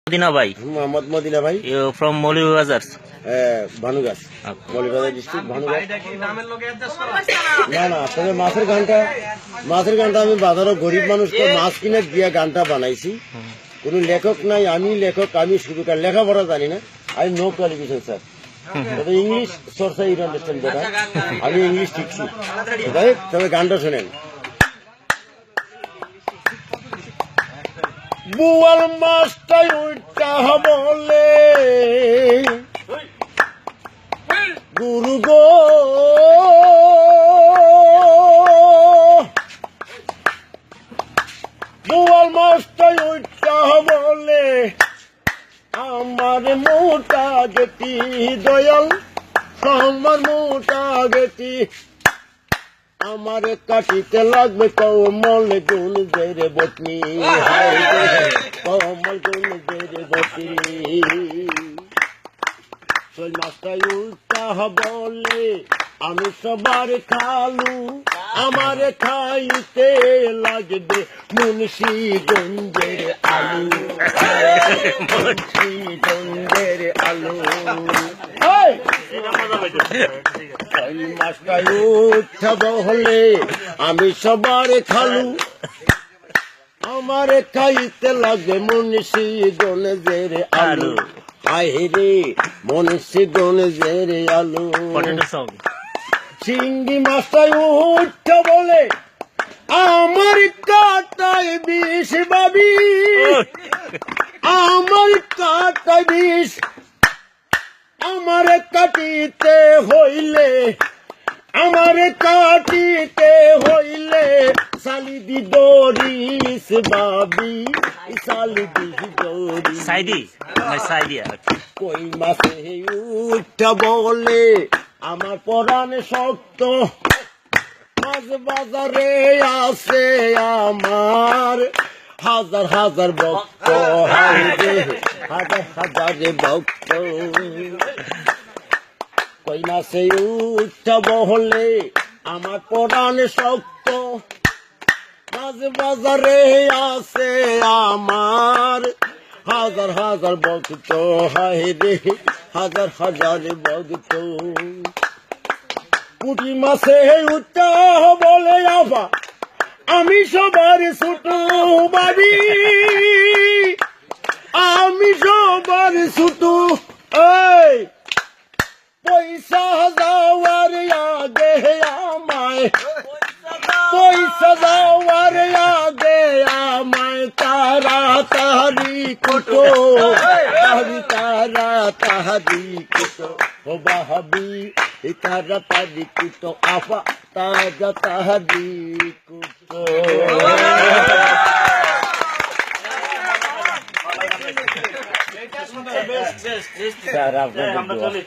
Medina ভাই, Mohammad Medina ভাই, from Maulibajar. Bhanugachh, Okay. Moulvibazar district, Bhanugachh. না না, তবে মাছের গানটা আমি বাজারও গরিব মানুষকে মাছ কিনে দিয়ে গানটা বানাইছি। কোন লেখক নাই, আমি লেখক, আমি শুরু লেখাপড়া জানি না, আমি নো কোয়ালিফিকেশন স্যার। তবে ইংলিশ চর্চা ইউর আন্ডারস্ট্যান্ড বেটা, আমি ইংলিশ শিখছি। তবে গানটা শোনেন। বুয়াল মাছটাই উঠা বলে গুরু গো, বুয়াল মাছটাই উঠা বলে আমার মোটা গেতি দয়াল, আমার মোটা গেতি, আমার কাটিতে লাগবে কমল গুণ জেরে বটনি, কমল গুণ জেরে বটনি। শোল মাছটাই উল্টা বলে আমি সবার খালু, আমার খাইতে লাগবে মুন্সি গঞ্জের আলু, মুন্সি গঞ্জের আলু। মাছটাই উঠব হলে আমি সবার খালু, আমার খাইতে লাগে মুন্সি গঞ্জের আলু। আইরে মুন্সি গঞ্জের আলু। চিংড়ি মাছটাই উঠব বলে আমার কাটায় বিষ বাবি, আমার কাটায় বিষ, আমার কাটিতে হইলে, আমার কাটিতে হইলে সালিদি দরিস বাবি, সালিদি দরিস কই মাছে উঠা বলে আমার পরাণে শক্ত, মাছ বাজারে আছে আমার হাজার হাজার ভক্ত, হাজার হাজার ভক্ত। কই মাছে উঠব হলে আমার পরাণে শক্ত, মাছ বাজারে আছে আমার হাজার হাজার ভক্ত, হায় রে হাজার হাজার ভক্ত। পুঁটি মাছে উঠা বলে আবা আমি সবার ছোট বাবি, আমি সবার ছোট। এই পয়সা যাওয়ার আগে আমায়, পয়সা যাওয়ার আগে আমায় তাড়াতাড়ি কুটো, তাড়াতাড়ি কুটো ও বাহাবি, তাড়াতাড়ি কুটো আফা, তাড়াতাড়ি কুটো। স্যার আপনাদের